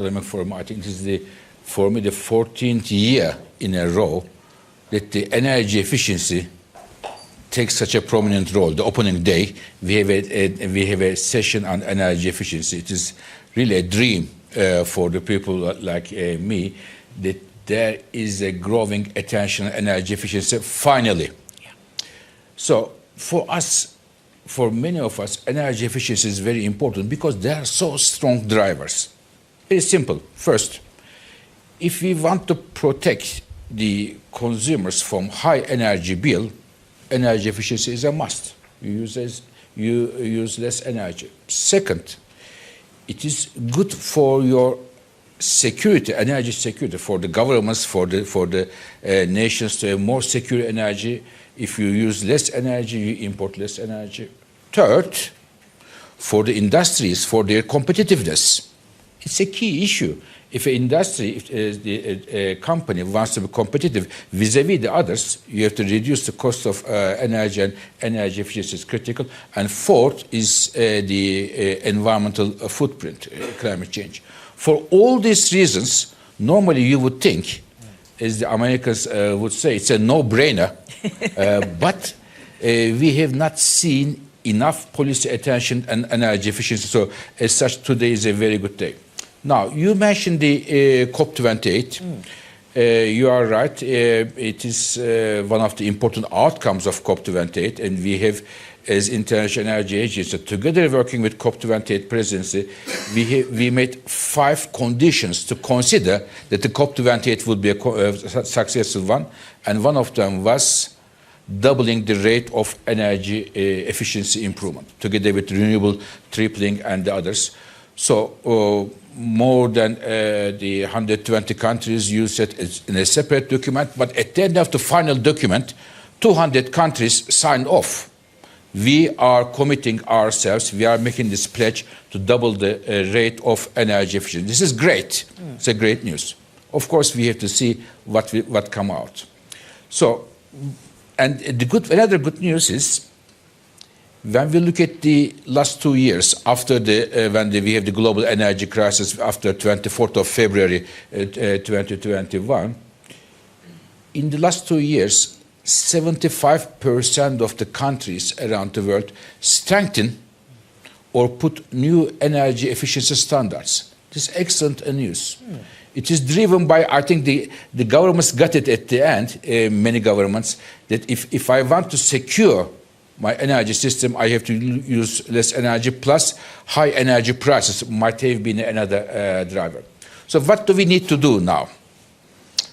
Forum, I think this is for me the 14th year in a row that the energy efficiency takes such a prominent role. The opening day, we have a session on energy efficiency. It is really a dream for the people like me that there is a growing attention on energy efficiency finally. Yeah. So for us, for many of us, energy efficiency is very important because they are so strong drivers. Very simple. First, if we want to protect the consumers from high energy bill, energy efficiency is a must. You use less energy. Second, it is good for your security, energy security, for the governments, for the nations to have more secure energy. If you use less energy, you import less energy. Third, for the industries, for their competitiveness, it's a key issue. If an industry, if a company wants to be competitive vis-a-vis the others, you have to reduce the cost of energy, and energy efficiency is critical. And fourth is the environmental footprint, climate change. For all these reasons, normally you would think, as the Americans would say, it's a no-brainer, but we have not seen enough policy attention and energy efficiency. So as such, today is a very good day. Now, you mentioned the COP28. You are right. It is one of the important outcomes of COP28, and we have, as International Energy Agency, together working with COP28 presidency, we made 5 conditions to consider that the COP28 would be a successful one, and one of them was doubling the rate of energy efficiency improvement, together with renewable tripling and the others. So more than the 120 countries used it in a separate document, but at the end of the final document, 200 countries signed off. We are committing ourselves, we are making this pledge to double the rate of energy efficiency. This is great. It's a great news. Of course, we have to see what come out. So, and another good news is, when we look at the last 2 years after we have the global energy crisis after 24th of February 2021, in the last 2 years, 75% of the countries around the world strengthen or put new energy efficiency standards. This is excellent news. It is driven by, I think the governments got it at the end, many governments, that if I want to secure my energy system, I have to use less energy, plus high energy prices might have been another driver. So what do we need to do now?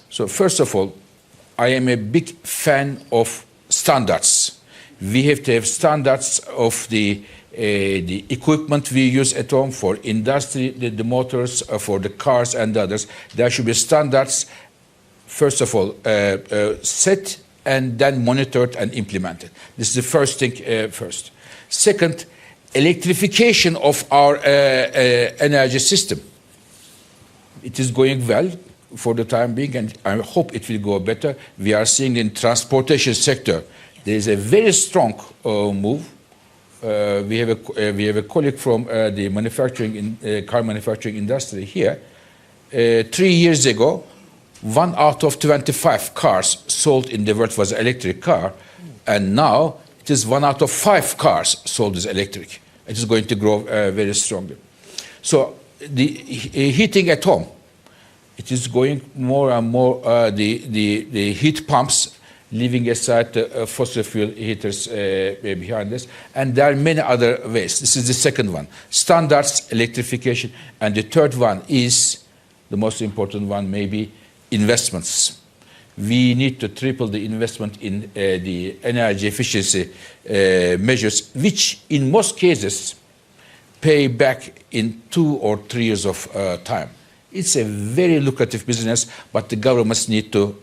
So first of all, I am a big fan of standards. We have to have standards of the equipment we use at home, for industry, the motors, for the cars and others. There should be standards, first of all, set and then monitored and implemented. This is the first thing first. Second, electrification of our energy system. It is going well for the time being, and I hope it will go better. We are seeing in transportation sector, there is a very strong move. We have a colleague from the car manufacturing industry here. 3 years ago, 1 out of 25 cars sold in the world was an electric car, and now it is 1 out of 5 cars sold as electric. It is going to grow very strongly. So the heating at home, it is going more and more, the heat pumps, leaving aside the fossil fuel heaters behind us, and there are many other ways. This is the second one, standards, electrification, and the third one is, the most important one maybe, investments. We need to triple the investment in the energy efficiency measures, which in most cases pay back in 2 or 3 years of time. It's a very lucrative business, but the governments need to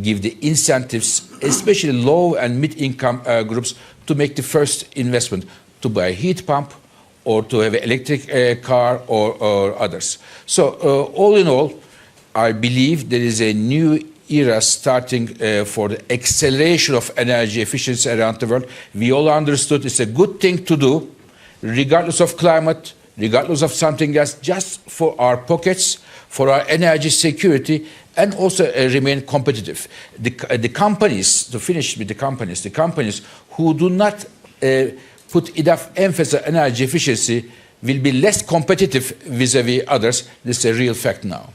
give the incentives, especially low and mid-income groups, to make the first investment, to buy a heat pump or to have an electric car or others. So all in all, I believe there is a new era starting for the acceleration of energy efficiency around the world. We all understood it's a good thing to do, regardless of climate, regardless of something else, just for our pockets, for our energy security, and also remain competitive. The companies, to finish with the companies who do not put enough emphasis on energy efficiency will be less competitive vis-a-vis others. This is a real fact now.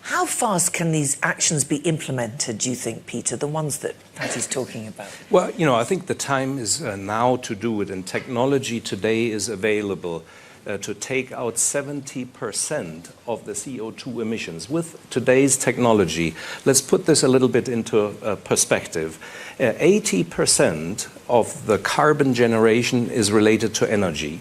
How fast can these actions be implemented, do you think, Peter, the ones that Fatih's talking about? Well, you know, I think the time is now to do it, and technology today is available to take out 70% of the CO2 emissions. With today's technology, let's put this a little bit into perspective. 80% of the carbon generation is related to energy.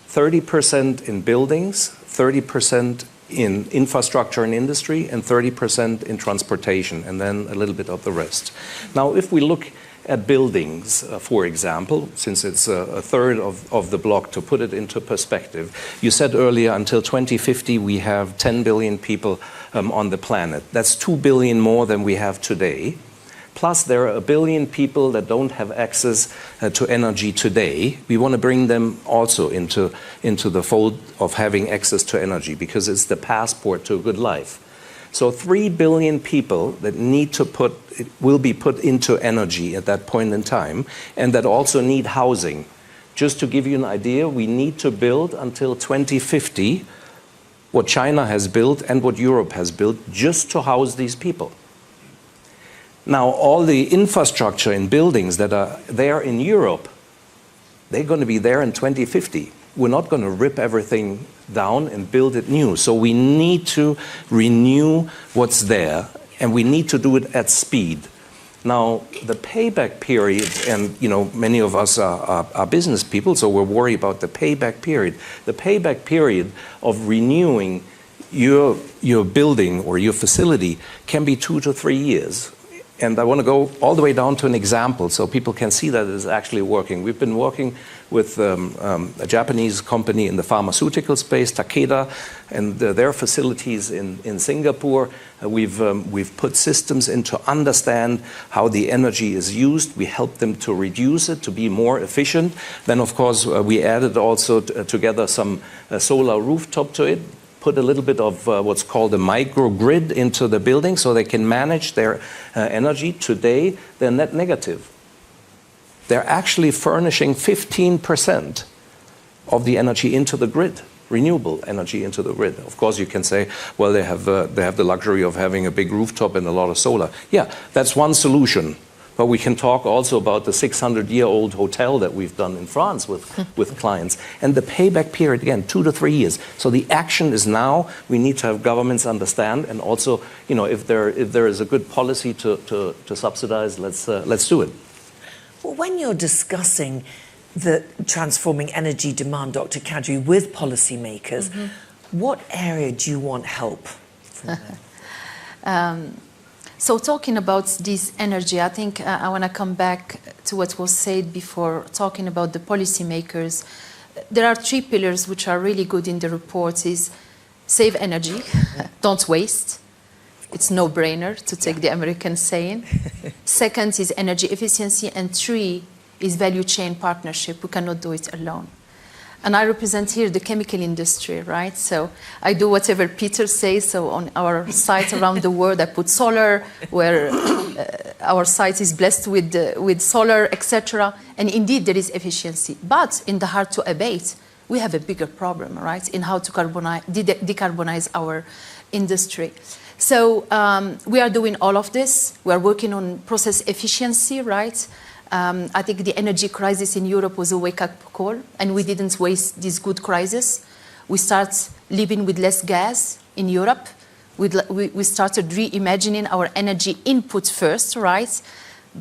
30% in buildings, 30% in infrastructure and industry, and 30% in transportation, and then a little bit of the rest. Now, if we look at buildings, for example, since it's a third of the block, to put it into perspective, you said earlier until 2050 we have 10 billion people on the planet. That's 2 billion more than we have today. Plus, there are 1 billion people that don't have access to energy today. We want to bring them also into the fold of having access to energy, because it's the passport to a good life. So 3 billion people that will be put into energy at that point in time, and that also need housing. Just to give you an idea, we need to build until 2050 what China has built and what Europe has built just to house these people. Now, all the infrastructure in buildings that are there in Europe, they're going to be there in 2050. We're not going to rip everything down and build it new. So we need to renew what's there, and we need to do it at speed. Now, the payback period, and you know, many of us are business people, so we're worried about the payback period. The payback period of renewing your building or your facility can be 2 to 3 years. And I want to go all the way down to an example so people can see that it is actually working. We've been working with a Japanese company in the pharmaceutical space, Takeda, and their facilities in Singapore. We've put systems in to understand how the energy is used. We help them to reduce it, to be more efficient. Then, of course, we added also together some solar rooftop to it. Put a little bit of what's called a microgrid into the building so they can manage their energy. Today, they're net negative. They're actually furnishing 15% of the energy into the grid, renewable energy into the grid. Of course, you can say, well, they have the luxury of having a big rooftop and a lot of solar. Yeah, that's one solution. But we can talk also about the 600-year-old hotel that we've done in France with clients. And the payback period, again, 2 to 3 years. So the action is now. We need to have governments understand. And also, you know, if there is a good policy to subsidize, let's do it. Well, when you're discussing the transforming energy demand, Dr. Kadri, with policymakers, what area do you want help from them? So talking about this energy, I think I want to come back to what was said before, talking about the policymakers. There are 3 pillars which are really good in the report: is save energy, don't waste. It's no-brainer to take the American saying. Second is energy efficiency, and 3 is value chain partnership. We cannot do it alone. And I represent here the chemical industry, right? So I do whatever Peter says. So on our sites around the world, I put solar, where our site is blessed with solar, etc. And indeed, there is efficiency. But in the hard to abate, we have a bigger problem, right? In how to decarbonize our industry. So we are doing all of this. We are working on process efficiency, right? I think the energy crisis in Europe was a wake-up call, and we didn't waste this good crisis. We start living with less gas in Europe. We started reimagining our energy input first, right?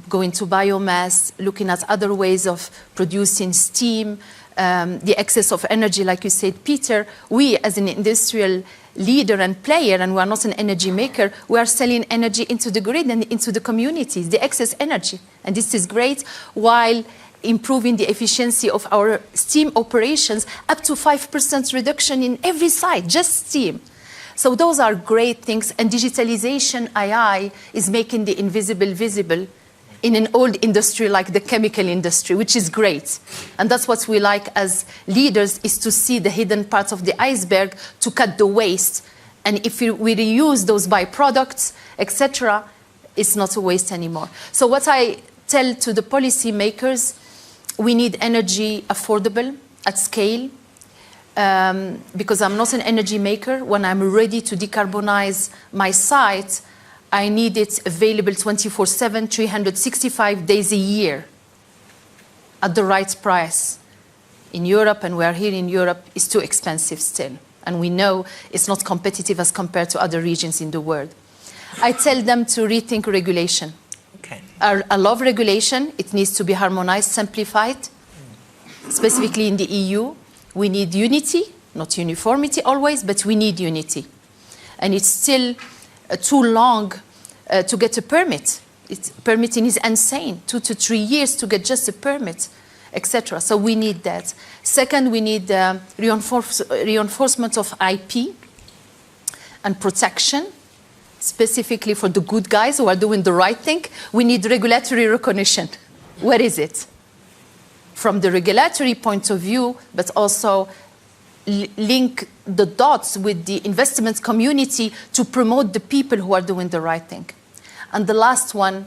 Going to biomass, looking at other ways of producing steam, the excess of energy, like you said, Peter. We, as an industrial leader and player, and we are not an energy maker, we are selling energy into the grid and into the communities, the excess energy. And this is great, while improving the efficiency of our steam operations, up to 5% reduction in every site, just steam. So those are great things, and digitalization, AI, is making the invisible visible in an old industry like the chemical industry, which is great. And that's what we like as leaders, is to see the hidden parts of the iceberg, to cut the waste. And if we reuse those byproducts, etc., it's not a waste anymore. So what I tell to the policymakers, we need energy affordable at scale, because I'm not an energy maker. When I'm ready to decarbonize my site, I need it available 24/7, 365 days a year at the right price. In Europe, and we are here in Europe, it's too expensive still. And we know it's not competitive as compared to other regions in the world. I tell them to rethink regulation. Okay. I love regulation. It needs to be harmonized, simplified, specifically in the EU. We need unity, not uniformity always, but we need unity. And it's still too long to get a permit. Permitting is insane, 2 to 3 years to get just a permit, etc. So we need that. Second, we need reinforcement of IP and protection, specifically for the good guys who are doing the right thing. We need regulatory recognition. Where is it? From the regulatory point of view, but also link the dots with the investment community to promote the people who are doing the right thing. And the last one,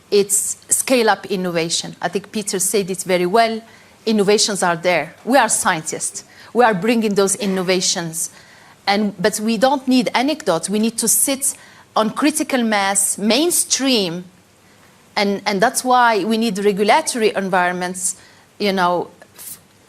it's scale up innovation. I think Peter said it very well. Innovations are there. We are scientists. We are bringing those innovations. But we don't need anecdotes. We need to sit on critical mass, mainstream. And that's why we need regulatory environments,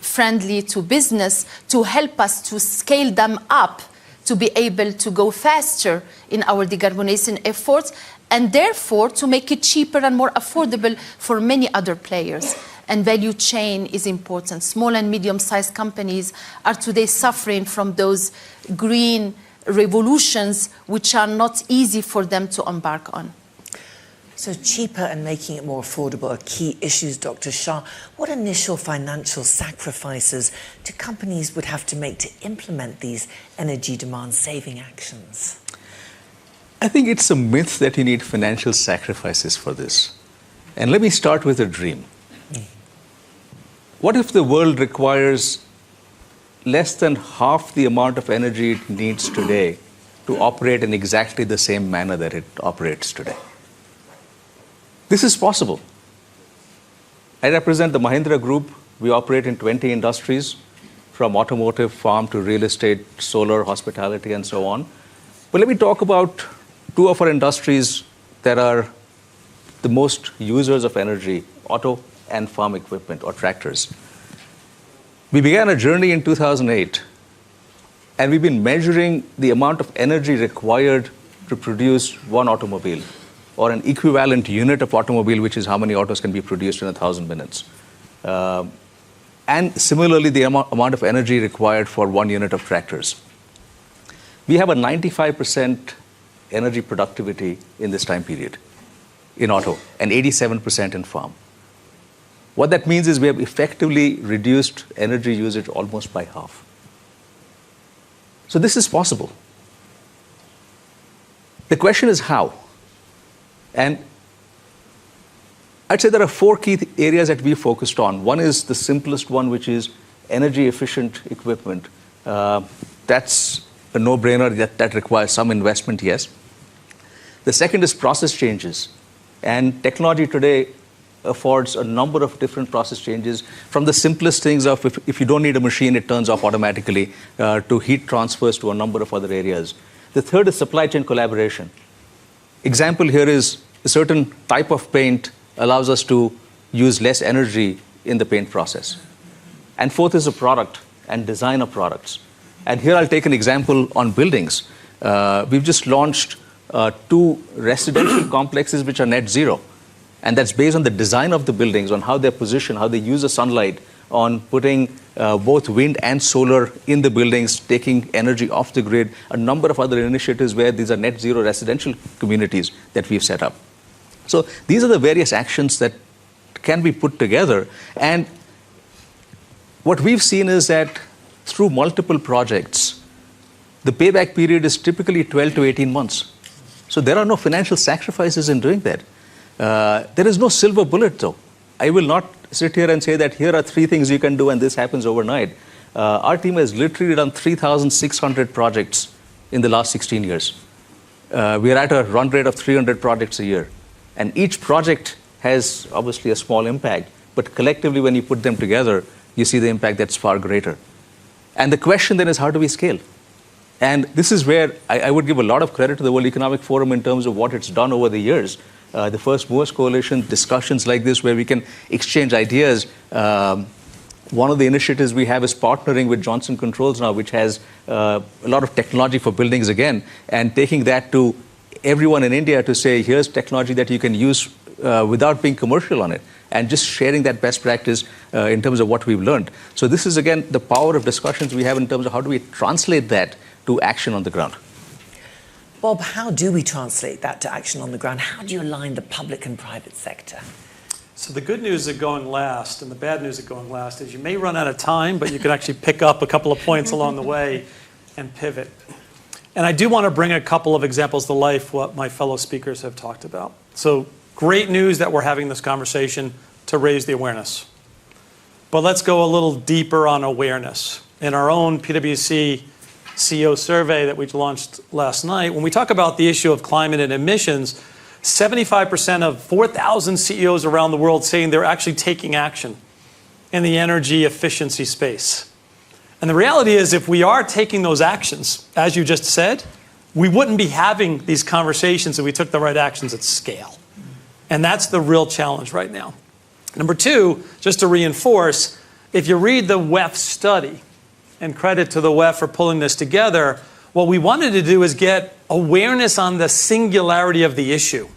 friendly to business, to help us to scale them up, to be able to go faster in our decarbonization efforts, and therefore to make it cheaper and more affordable for many other players. And value chain is important. Small and medium-sized companies are today suffering from those green revolutions, which are not easy for them to embark on. So cheaper and making it more affordable are key issues, Dr. Shah. What initial financial sacrifices do companies would have to make to implement these energy demand-saving actions? I think it's a myth that you need financial sacrifices for this. And let me start with a dream. What if the world requires less than half the amount of energy it needs today to operate in exactly the same manner that it operates today? This is possible. I represent the Mahindra Group. We operate in 20 industries, from automotive, farm to real estate, solar, hospitality, and so on. But let me talk about two of our industries that are the most users of energy, auto and farm equipment or tractors. We began a journey in 2008, and we've been measuring the amount of energy required to produce one automobile, or an equivalent unit of automobile, which is how many autos can be produced in 1,000 minutes. And similarly, the amount of energy required for 1 unit of tractors. We have a 95% energy productivity in this time period in auto, and 87% in farm. What that means is we have effectively reduced energy usage almost by half. So this is possible. The question is how? And I'd say there are 4 key areas that we focused on. One is the simplest one, which is energy efficient equipment. That's a no-brainer. That requires some investment, yes. The second is process changes. And technology today affords a number of different process changes, from the simplest things of if you don't need a machine, it turns off automatically, to heat transfers to a number of other areas. The third is supply chain collaboration. Example here is a certain type of paint allows us to use less energy in the paint process. And fourth is the product and design of products. And here I'll take an example on buildings. We've just launched 2 residential complexes which are net zero. And that's based on the design of the buildings, on how they're positioned, how they use the sunlight, on putting both wind and solar in the buildings, taking energy off the grid, a number of other initiatives where these are net zero residential communities that we've set up. So these are the various actions that can be put together. And what we've seen is that through multiple projects, the payback period is typically 12 to 18 months. So there are no financial sacrifices in doing that. There is no silver bullet, though. I will not sit here and say that here are 3 things you can do and this happens overnight. Our team has literally done 3,600 projects in the last 16 years. We are at a run rate of 300 projects a year. And each project has obviously a small impact, but collectively when you put them together, you see the impact that's far greater. And the question then is, how do we scale? And this is where I would give a lot of credit to the World Economic Forum in terms of what it's done over the years. The First Movers Coalition, discussions like this where we can exchange ideas. One of the initiatives we have is partnering with Johnson Controls now, which has a lot of technology for buildings again, and taking that to everyone in India to say, here's technology that you can use without being commercial on it, and just sharing that best practice in terms of what we've learned. So this is, again, the power of discussions we have in terms of how do we translate that to action on the ground. Bob, how do we translate that to action on the ground? How do you align the public and private sector? So the good news of going last and the bad news of going last is you may run out of time, but you can actually pick up a couple of points along the way and pivot. And I do want to bring a couple of examples to life what my fellow speakers have talked about. So great news that we're having this conversation to raise the awareness. But let's go a little deeper on awareness. In our own PwC CEO survey that we launched last night, when we talk about the issue of climate and emissions, 75% of 4,000 CEOs around the world saying they're actually taking action in the energy efficiency space. And the reality is, if we are taking those actions, as you just said, we wouldn't be having these conversations if we took the right actions at scale. And that's the real challenge right now. Number 2, just to reinforce, if you read the WEF study, and credit to the WEF for pulling this together, what we wanted to do is get awareness on the singularity of the issue.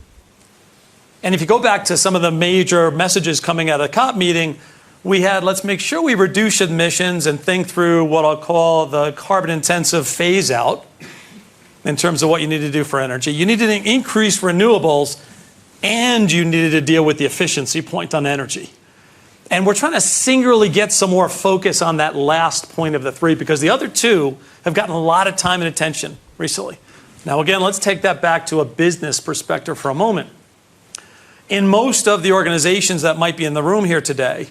And if you go back to some of the major messages coming out of the COP meeting, we had, let's make sure we reduce emissions and think through what I'll call the carbon-intensive phase-out in terms of what you need to do for energy. You needed to increase renewables, and you needed to deal with the efficiency point on energy. And we're trying to singularly get some more focus on that last point of the 3, because the other 2 have gotten a lot of time and attention recently. Now, again, let's take that back to a business perspective for a moment. In most of the organizations that might be in the room here today,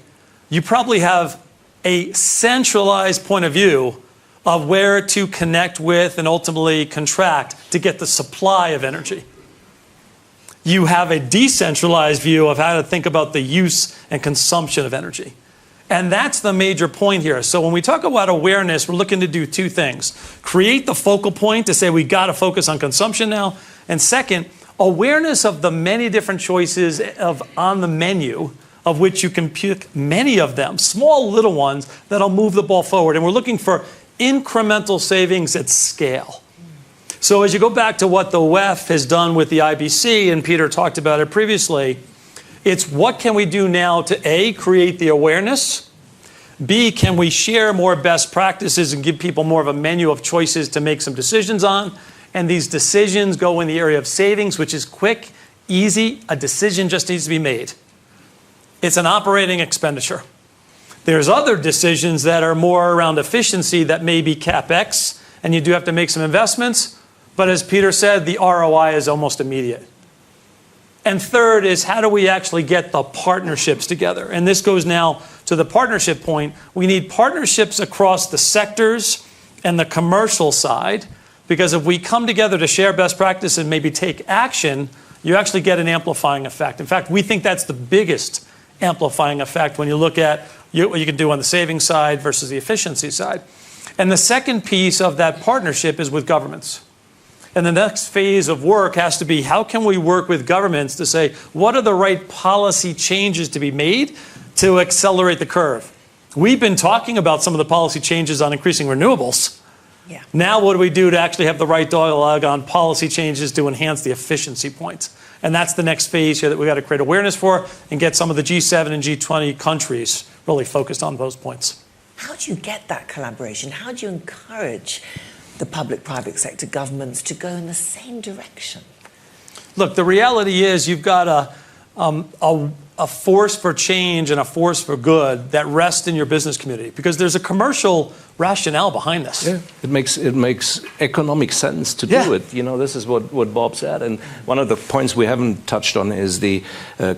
you probably have a centralized point of view of where to connect with and ultimately contract to get the supply of energy. You have a decentralized view of how to think about the use and consumption of energy. And that's the major point here. So when we talk about awareness, we're looking to do 2 things. Create the focal point to say we got to focus on consumption now. And second, awareness of the many different choices on the menu, of which you can pick many of them, small little ones, that'll move the ball forward. And we're looking for incremental savings at scale. So as you go back to what the WEF has done with the IBC, and Peter talked about it previously, it's what can we do now to A, create the awareness, B, can we share more best practices and give people more of a menu of choices to make some decisions on, and these decisions go in the area of savings, which is quick, easy, a decision just needs to be made. It's an operating expenditure. There's other decisions that are more around efficiency that may be CapEx, and you do have to make some investments. But as Peter said, the ROI is almost immediate. And third is, how do we actually get the partnerships together? And this goes now to the partnership point. We need partnerships across the sectors and the commercial side, because if we come together to share best practice and maybe take action, you actually get an amplifying effect. In fact, we think that's the biggest amplifying effect when you look at what you can do on the savings side versus the efficiency side. And the second piece of that partnership is with governments. And the next phase of work has to be, how can we work with governments to say, what are the right policy changes to be made to accelerate the curve? We've been talking about some of the policy changes on increasing renewables. Yeah. Now what do we do to actually have the right dialogue on policy changes to enhance the efficiency points? And that's the next phase here that we've got to create awareness for and get some of the G7 and G20 countries really focused on those points. How do you get that collaboration? How do you encourage the public, private sector, governments to go in the same direction? Look, the reality is you've got a force for change and a force for good that rests in your business community? Because there's a commercial rationale behind this. Yeah, it makes economic sense to do it. You know, this is what Bob said. And one of the points we haven't touched on is the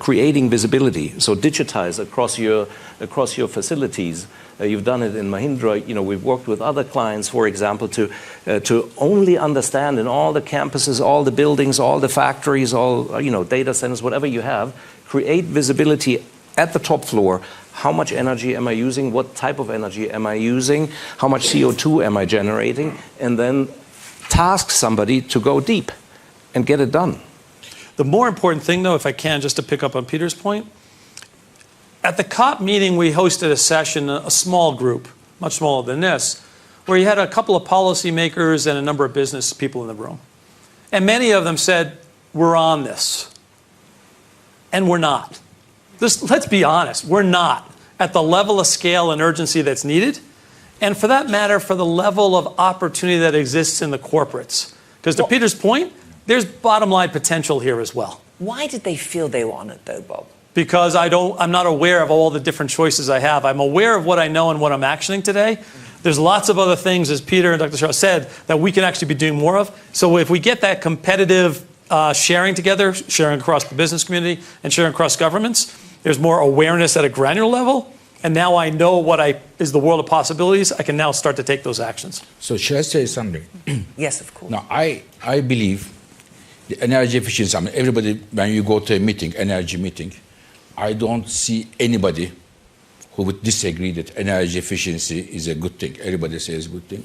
creating visibility. So digitize across your facilities. You've done it in Mahindra. You know, we've worked with other clients, for example, to only understand in all the campuses, all the buildings, all the factories, all data centers, whatever you have, create visibility at the top floor. How much energy am I using? What type of energy am I using? How much CO2 am I generating? And then task somebody to go deep and get it done. The more important thing, though, if I can, just to pick up on Peter's point, at the COP meeting, we hosted a session, a small group, much smaller than this, where you had a couple of policymakers and a number of business people in the room. And many of them said, we're on this. And we're not. Let's be honest, we're not at the level of scale and urgency that's needed. And for that matter, for the level of opportunity that exists in the corporates. Because to Peter's point, there's bottom line potential here as well. Why did they feel they were on it, though, Bob? Because I'm not aware of all the different choices I have. I'm aware of what I know and what I'm actioning today. There's lots of other things, as Peter and Dr. Shaw said, that we can actually be doing more of. So if we get that competitive sharing together, sharing across the business community and sharing across governments, there's more awareness at a granular level. And now I know what is the world of possibilities. I can now start to take those actions. So shall I say something? Yes, of course. Now, I believe the energy efficiency, I mean, everybody, when you go to a meeting, energy meeting, I don't see anybody who would disagree that energy efficiency is a good thing. Everybody says a good thing.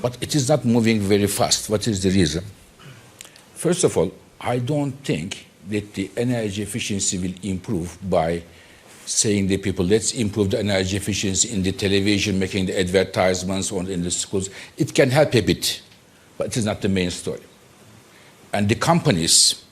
But it is not moving very fast. What is the reason? First of all, I don't think that the energy efficiency will improve by saying to people, let's improve the energy efficiency in the television, making the advertisements or in the schools. It can help a bit, but it is not the main story. And the companies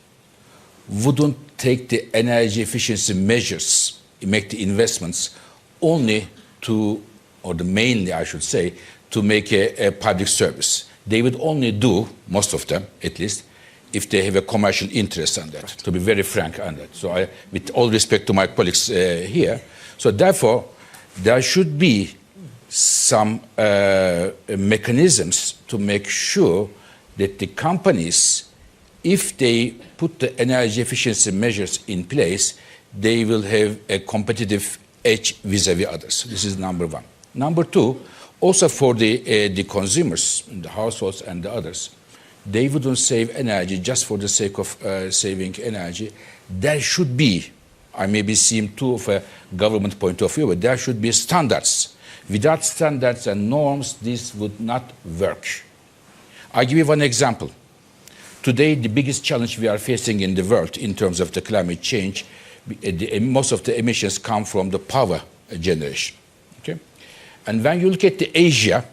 wouldn't take the energy efficiency measures, make the investments only to, or mainly I should say, to make a public service. They would only do, most of them at least, if they have a commercial interest on that, to be very frank on that. So with all respect to my colleagues here, so therefore there should be some mechanisms to make sure that the companies, if they put the energy efficiency measures in place, they will have a competitive edge vis-à-vis others. This is number one. Number two, also for the consumers, the households and the others, they wouldn't save energy just for the sake of saving energy. There should be, I may be seeing too of a government point of view, but there should be standards. Without standards and norms, this would not work. I'll give you one example. Today, the biggest challenge we are facing in the world in terms of the climate change, most of the emissions come from the power generation. Okay? And when you look at the Asia,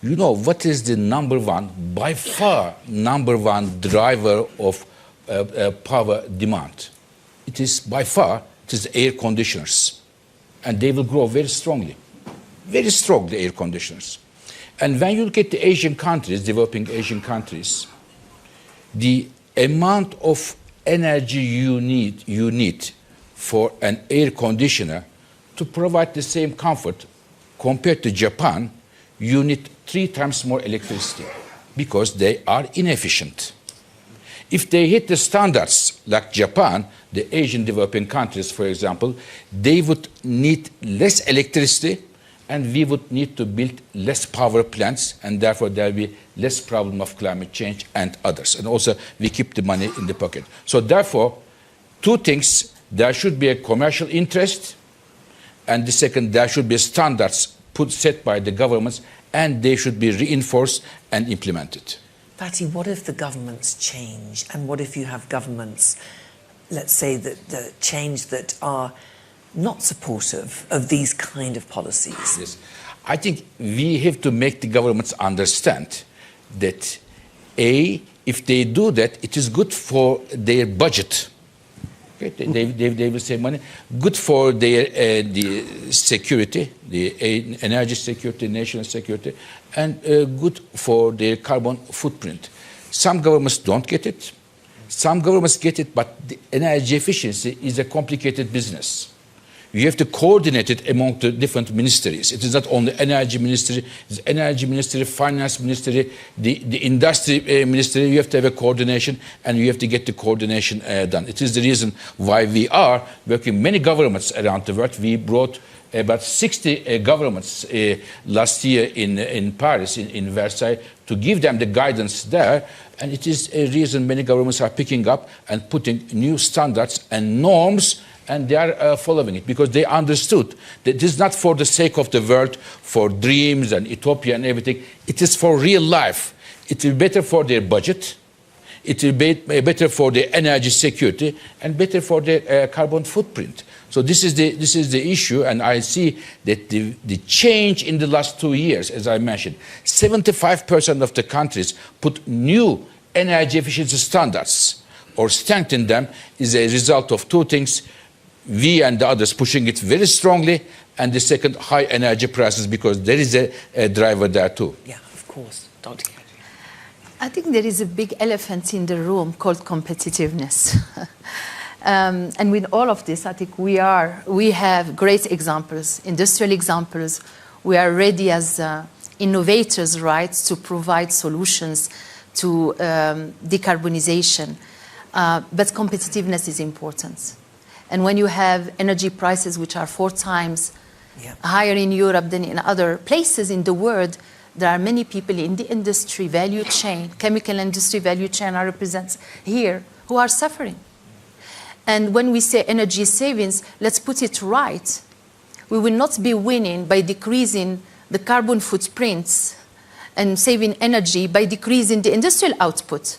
you know what is the number one, by far number one driver of power demand? It is by far, it is air conditioners. And they will grow very strongly, air conditioners. And when you look at the Asian countries, developing Asian countries, the amount of energy you need for an air conditioner to provide the same comfort compared to Japan, you need 3 times more electricity because they are inefficient. If they hit the standards like Japan, the Asian developing countries, for example, they would need less electricity and we would need to build less power plants, and therefore there will be less problem of climate change and others. And also we keep the money in the pocket. So therefore, 2 things, there should be a commercial interest, and the second, there should be standards set by the governments, and they should be reinforced and implemented. Fatih, what if the governments change? And what if you have governments, let's say, that change that are not supportive of these kind of policies? Yes. I think we have to make the governments understand that, A, if they do that, it is good for their budget. Okay? They will save money. Good for their the security, the energy security, national security, and good for their carbon footprint. Some governments don't get it. Some governments get it, but the energy efficiency is a complicated business. You have to coordinate it among the different ministries. It is not only energy ministry, it's energy ministry, finance ministry, the industry ministry. You have to have a coordination, and you have to get the coordination done. It is the reason why we are working many governments around the world. We brought about 60 governments last year in Paris, in Versailles, to give them the guidance there. And it is a reason many governments are picking up and putting new standards and norms, and they are following it because they understood that it is not for the sake of the world, for dreams and utopia and everything. It is for real life. It will be better for their budget. It will be better for their energy security and better for their carbon footprint. So this is the issue, and I see that the change in the last 2 years, as I mentioned, 75% of the countries put new energy efficiency standards or strengthen them is a result of two things. We and the others pushing it very strongly, and the second, high energy prices, because there is a driver there too. Yeah, of course. Dr. I think there is a big elephant in the room called competitiveness. And with all of this, I think we have great examples, industrial examples. We are ready as innovators, right, to provide solutions to decarbonization. But competitiveness is important. And when you have energy prices which are 4 times higher in Europe than in other places in the world, there are many people in the industry value chain, chemical industry value chain are represented here, who are suffering. And when we say energy savings, let's put it right. We will not be winning by decreasing the carbon footprints and saving energy by decreasing the industrial output.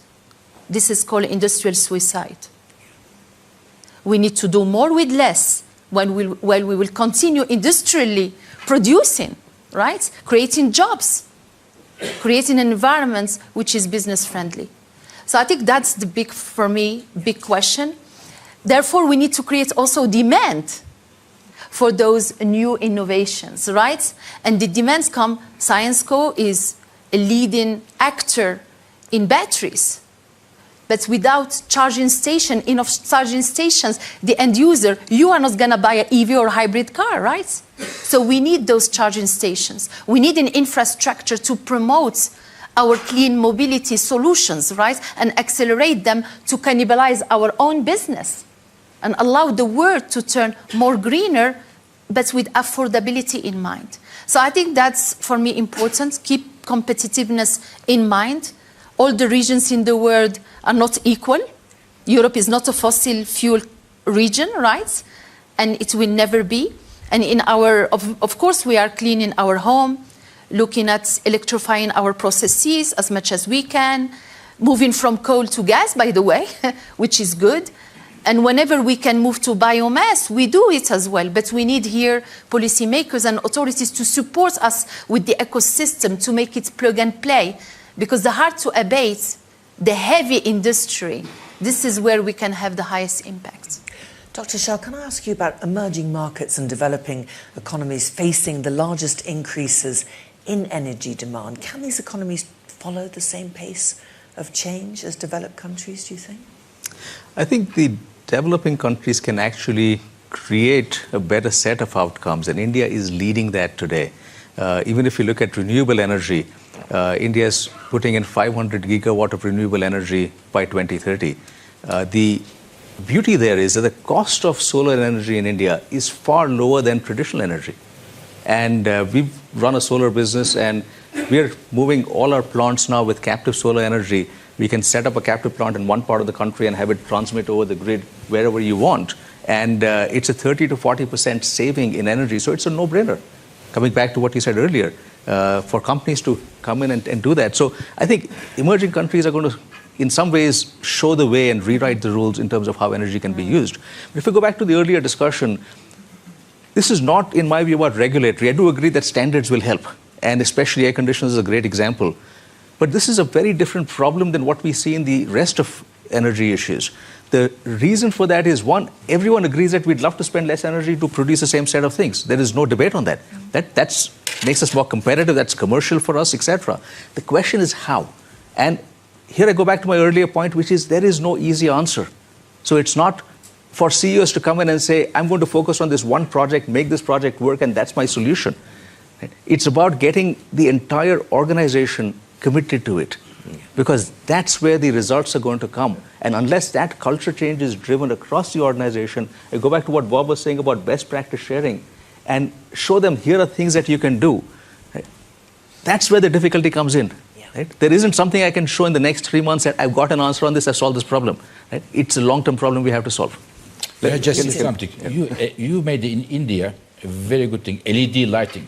This is called industrial suicide. We need to do more with less while we will continue industrially producing, right? Creating jobs, creating an environment which is business friendly. So I think that's the big, for me, big question. Therefore, we need to create also demand for those new innovations, right? And the demands come, ScienceCo is a leading actor in batteries. But without charging station, enough charging stations, the end user, you are not going to buy an EV or hybrid car, right? So we need those charging stations. We need an infrastructure to promote our clean mobility solutions, right? And accelerate them to cannibalize our own business and allow the world to turn more greener, but with affordability in mind. So I think that's, for me, important. Keep competitiveness in mind. All the regions in the world are not equal. Europe is not a fossil fuel region, right? And it will never be. And in our, of course, we are cleaning our home, looking at electrifying our processes as much as we can, moving from coal to gas, by the way, which is good. And whenever we can move to biomass, we do it as well. But we need here policymakers and authorities to support us with the ecosystem to make it plug and play. Because the hard to abate, the heavy industry, this is where we can have the highest impact. Dr. Shah, can I ask you about emerging markets and developing economies facing the largest increases in energy demand? Can these economies follow the same pace of change as developed countries, do you think? I think the developing countries can actually create a better set of outcomes, and India is leading that today. Even if you look at renewable energy, India is putting in 500 gigawatt of renewable energy by 2030. The beauty there is that the cost of solar energy in India is far lower than traditional energy. And we've run a solar business, and we're moving all our plants now with captive solar energy. We can set up a captive plant in one part of the country and have it transmit over the grid wherever you want. And it's a 30 to 40% saving in energy. So it's a no-brainer. Coming back to what you said earlier, for companies to come in and do that. So I think emerging countries are going to, in some ways, show the way and rewrite the rules in terms of how energy can be used. But if we go back to the earlier discussion, this is not, in my view, about regulatory. I do agree that standards will help, and especially air conditioners is a great example. But this is a very different problem than what we see in the rest of energy issues. The reason for that is, one, everyone agrees that we'd love to spend less energy to produce the same set of things. There is no debate on that. That makes us more competitive, that's commercial for us, etc. The question is how. And here I go back to my earlier point, which is there is no easy answer. So it's not for CEOs to come in and say, I'm going to focus on this one project, make this project work, and that's my solution. Right? It's about getting the entire organization committed to it, because that's where the results are going to come. And unless that culture change is driven across the organization, I go back to what Bob was saying about best practice sharing and show them, here are things that you can do. Right? That's where the difficulty comes in. Right? There isn't something I can show in the next 3 months that I've got an answer on this, I've solved this problem. Right? It's a long-term problem we have to solve. Just something. You made in India a very good thing, LED lighting.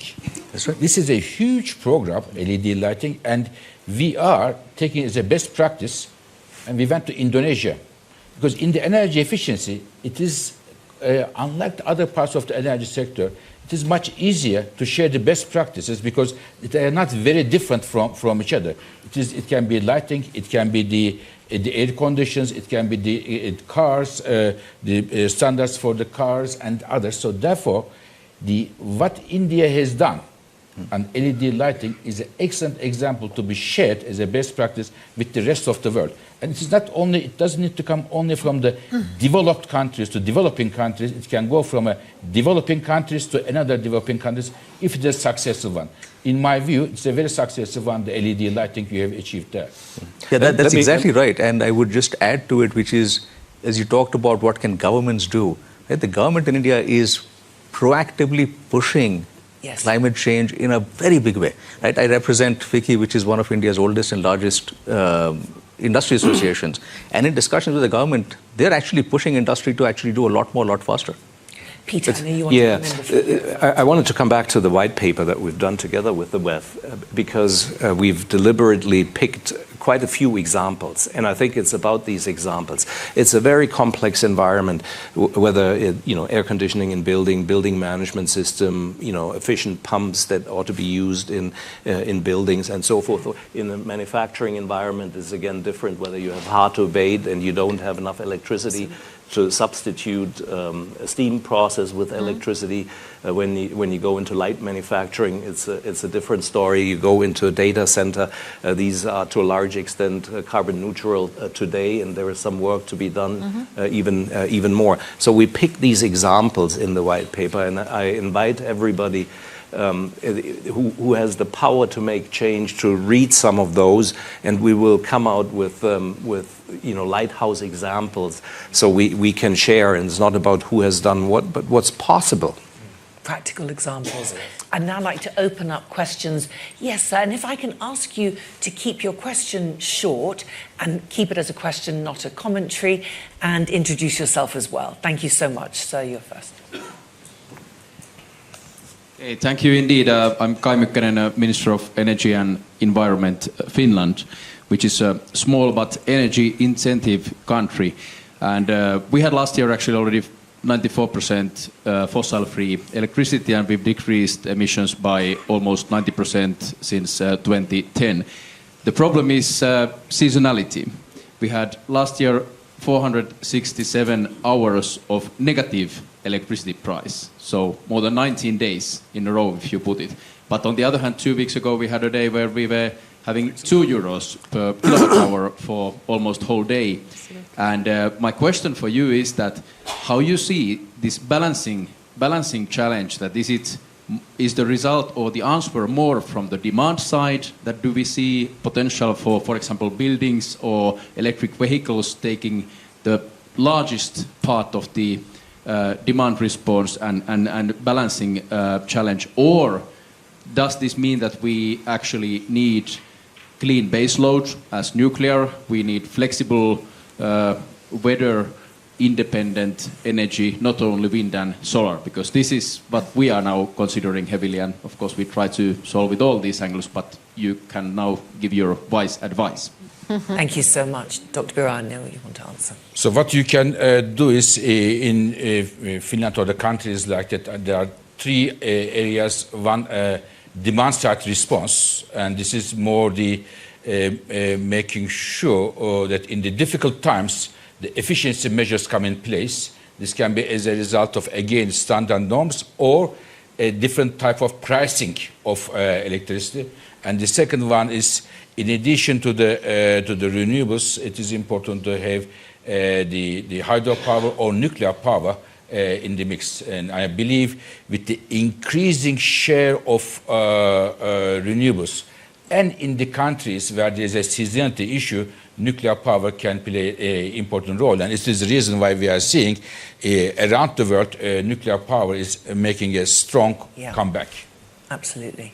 That's right. This is a huge program, LED lighting, and we are taking it as a best practice, and we went to Indonesia. Because in the energy efficiency, it is, unlike the other parts of the energy sector, it is much easier to share the best practices because they are not very different from each other. It can be lighting, it can be the air conditions, it can be the cars, the standards for the cars and others. So therefore, what India has done and LED lighting is an excellent example to be shared as a best practice with the rest of the world. And it is not only, it doesn't need to come only from the developed countries to developing countries. It can go from a developing countries to another developing countries if it is a successful one. In my view, it's a very successful one, the LED lighting you have achieved there. Yeah, that's exactly right. And I would just add to it, which is, as you talked about what can governments do, right? The government in India is proactively pushing climate change in a very big way. Right? I represent FICCI, which is one of India's oldest and largest industry associations. And in discussions with the government, they're actually pushing industry to actually do a lot more, a lot faster. Peter, I know you want to come in. I wanted to come back to the white paper that we've done together with the WEF, because we've deliberately picked quite a few examples, and I think it's about these examples. It's a very complex environment, whether air conditioning in building management system, efficient pumps that ought to be used in buildings and so forth. In the manufacturing environment is again different, whether you have hard to abate and you don't have enough electricity to substitute a steam process with electricity. When you go into light manufacturing, it's a different story. You go into a data center. These are to a large extent carbon neutral today, and there is some work to be done even more. So we pick these examples in the white paper, and I invite everybody who has the power to make change to read some of those, and we will come out with lighthouse examples so we can share. And it's not about who has done what, but what's possible. Practical examples. I'd now like to open up questions. Yes, sir, and if I can ask you to keep your question short and keep it as a question, not a commentary, and introduce yourself as well. Thank you so much. Sir, you're first. Hey, thank you indeed. I'm Kai Mykkänen, Minister of Energy and Environment, Finland, which is a small but energy intensive country. And we had last year actually already 94% fossil-free electricity, and we've decreased emissions by almost 90% since 2010. The problem is seasonality. We had last year 467 hours of negative electricity price, so more than 19 days in a row if you put it. But on the other hand, 2 weeks ago we had a day where we were having 2 euros per kilowatt hour for almost whole day. And my question for you is that how you see this balancing challenge, that is the result or the answer more from the demand side, that do we see potential for example, buildings or electric vehicles taking the largest part of the demand response and balancing challenge, or does this mean that we actually need clean baseload as nuclear, we need flexible weather independent energy, not only wind and solar, because this is what we are now considering heavily, and of course we try to solve with all these angles, but you can now give your wise advice. Thank you so much. Dr. Birol, I know you want to answer. So what you can do is in Finland or the countries like that, there are 3 areas. One, demand side response, and this is more the making sure that in the difficult times, the efficiency measures come in place. This can be as a result of, again, standard norms or a different type of pricing of electricity. And the second one is, in addition to the renewables, it is important to have the hydropower or nuclear power in the mix. And I believe with the increasing share of renewables, and in the countries where there is a seasonality issue, nuclear power can play an important role. And it is the reason why we are seeing around the world nuclear power is making a strong comeback. Absolutely.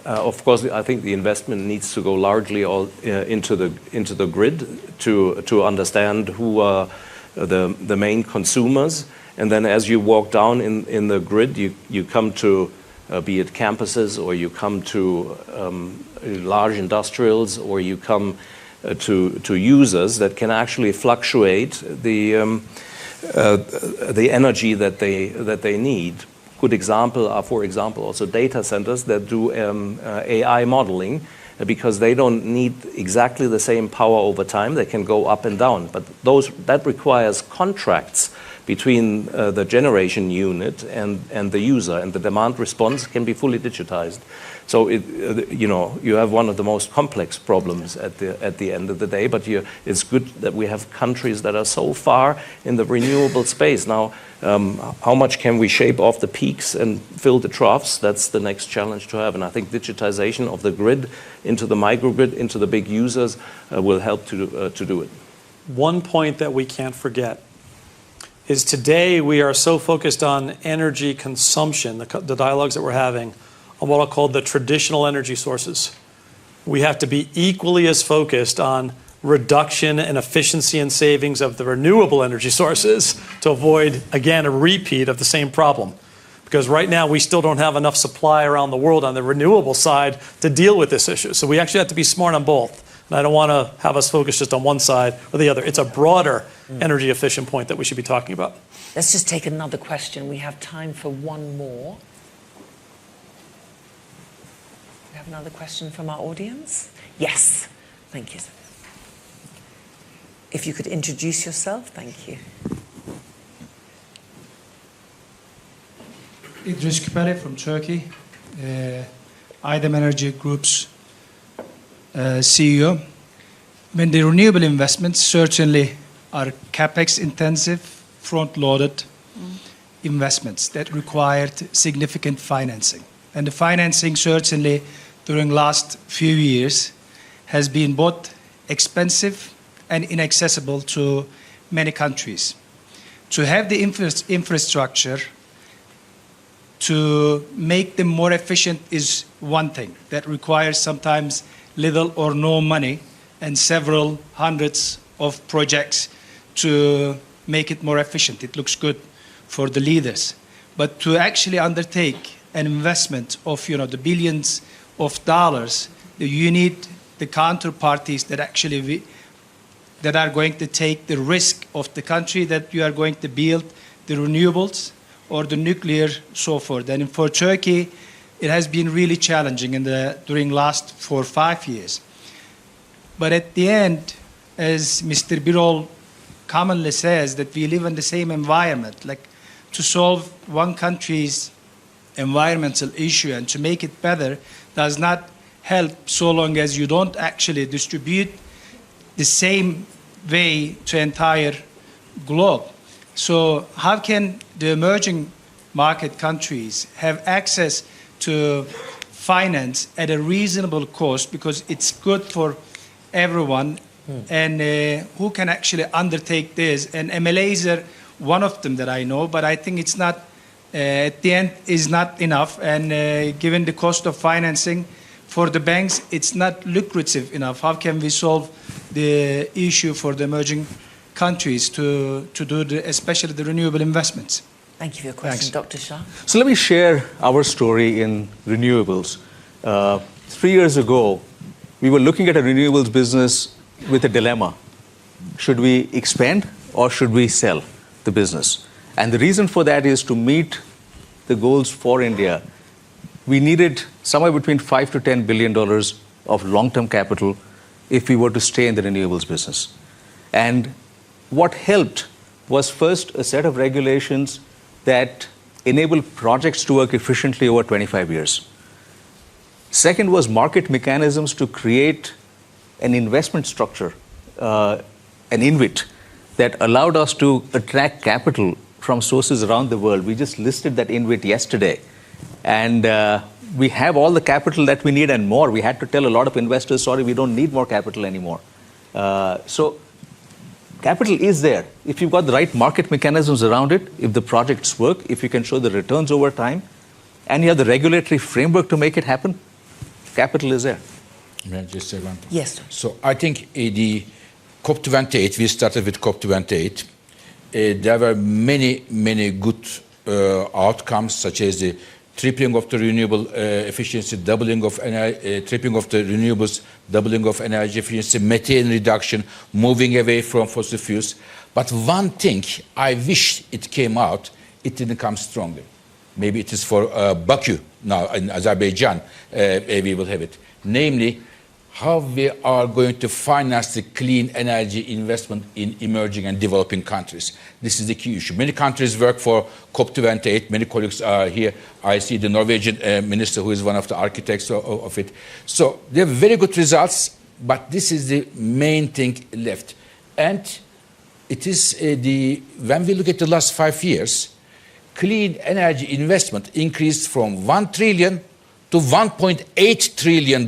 Of course, I think the investment needs to go largely into the grid to understand who are the main consumers, and then as you walk down in the grid, you come to be it campuses, or you come to large industrials, or you come to users that can actually fluctuate the energy that they need. Good example are, for example, also data centers that do AI modeling, because they don't need exactly the same power over time. They can go up and down, but that requires contracts between the generation unit and the user, and the demand response can be fully digitized. So you have one of the most complex problems at the end of the day. But it's good that we have countries that are so far in the renewable space now. How much can we shape off the peaks and fill the troughs? That's the next challenge to have. And I think digitization of the grid into the microgrid, into the big users, will help to do it. One point that we can't forget is today we are so focused on energy consumption, the dialogues that we're having, on what I'll call the traditional energy sources. We have to be equally as focused on reduction and efficiency and savings of the renewable energy sources to avoid, again, a repeat of the same problem. Because right now we still don't have enough supply around the world on the renewable side to deal with this issue. So we actually have to be smart on both. And I don't want to have us focus just on one side or the other. It's a broader energy efficient point that we should be talking about. Let's just take another question. We have time for one more. We have another question from our audience? Yes. Thank you. If you could introduce yourself, thank you. İdris Küpeli from Turkey. IDEM Energy Group's CEO. When the renewable investments certainly are capex intensive, front-loaded investments that required significant financing. And the financing certainly during last few years has been both expensive and inaccessible to many countries. To have the infrastructure to make them more efficient is one thing that requires sometimes little or no money and several hundreds of projects to make it more efficient. It looks good for the leaders. But to actually undertake an investment of the billions of dollars, you need the counterparties that actually that are going to take the risk of the country that you are going to build the renewables or the nuclear, so forth. And for Turkey, it has been really challenging during last 4 or 5 years. But at the end, as Mr. Birol commonly says, that we live in the same environment. Like, to solve one country's environmental issue and to make it better does not help so long as you don't actually distribute the same way to entire globe. So how can the emerging market countries have access to finance at a reasonable cost, because it's good for everyone, and who can actually undertake this? And MLAs are one of them that I know, but I think it's not, at the end, is not enough. And given the cost of financing for the banks, it's not lucrative enough. How can we solve the issue for the emerging countries to do especially the renewable investments? Thank you for your question. Thanks. Dr. Shah. So let me share our story in renewables. 3 years ago, we were looking at a renewables business with a dilemma. Should we expand or should we sell the business? And the reason for that is to meet the goals for India, we needed somewhere between $5 to $10 billion of long-term capital if we were to stay in the renewables business. And what helped was first a set of regulations that enable projects to work efficiently over 25 years. Second was market mechanisms to create an investment structure, an INVIT, that allowed us to attract capital from sources around the world. We just listed that INVIT yesterday. And we have all the capital that we need and more. We had to tell a lot of investors, sorry, we don't need more capital anymore. So capital is there. If you've got the right market mechanisms around it, if the projects work, if you can show the returns over time, and you have the regulatory framework to make it happen, capital is there. May I just say one thing? Yes. So I think the COP28, we started with COP28. There were many good outcomes, such as the tripling of the renewable efficiency, tripling of the renewables, doubling of energy efficiency, methane reduction, moving away from fossil fuels. But one thing I wish it came out, it didn't come strongly. Maybe it is for Baku now in Azerbaijan, we will have it. Namely, how we are going to finance the clean energy investment in emerging and developing countries. This is the key issue. Many countries work for COP28. Many colleagues are here. I see the Norwegian minister, who is one of the architects of it. So they have very good results, but this is the main thing left. And it is when we look at the last 5 years, clean energy investment increased from $1 trillion to $1.8 trillion,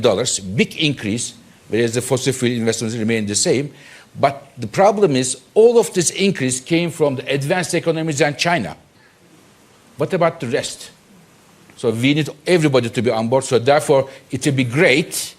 big increase, whereas the fossil fuel investments remain the same. But the problem is all of this increase came from the advanced economies and China. What about the rest? So we need everybody to be on board. So therefore, it would be great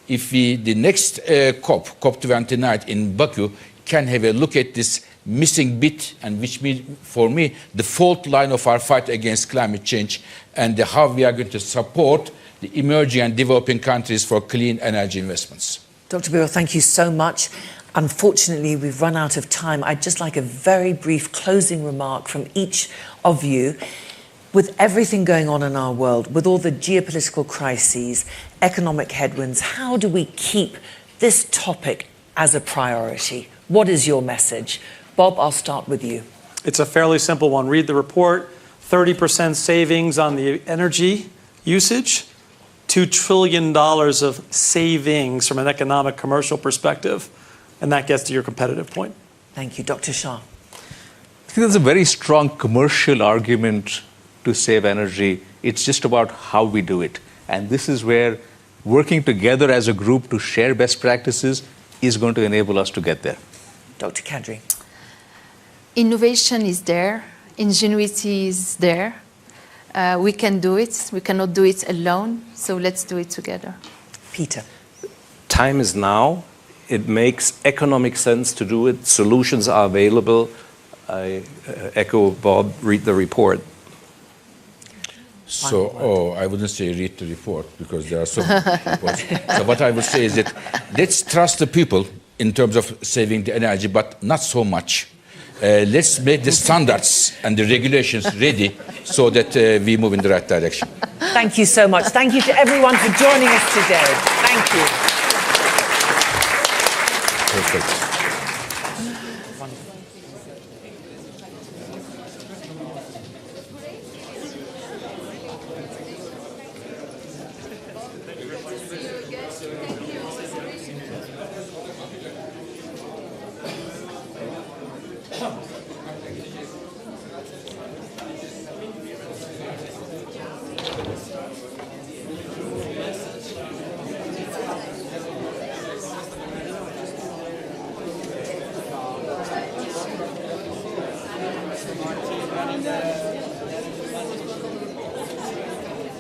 if the next COP29 in Baku can have a look at this missing bit, and which means, for me, the fault line of our fight against climate change, and how we are going to support the emerging and developing countries for clean energy investments. Dr. Birol, thank you so much. Unfortunately, we've run out of time. I'd just like a very brief closing remark from each of you. With everything going on in our world, with all the geopolitical crises, economic headwinds, how do we keep this topic as a priority? What is your message? Bob, I'll start with you. It's a fairly simple one. Read the report. 30% savings on the energy usage, $2 trillion of savings from an economic commercial perspective, and that gets to your competitive point. Thank you. Dr. Shah. I think there's a very strong commercial argument to save energy. It's just about how we do it. And this is where working together as a group to share best practices is going to enable us to get there. Dr. Kadri. Innovation is there. Ingenuity is there. We can do it. We cannot do it alone. So let's do it together. Peter. Time is now. It makes economic sense to do it. Solutions are available. I echo Bob, read the report. So, I wouldn't say read the report, because there are so many reports. So what I would say is that let's trust the people in terms of saving the energy, but not so much. Let's make the standards and the regulations ready so that we move in the right direction. Thank you so much. Thank you to everyone for joining us today. Thank you. Perfect.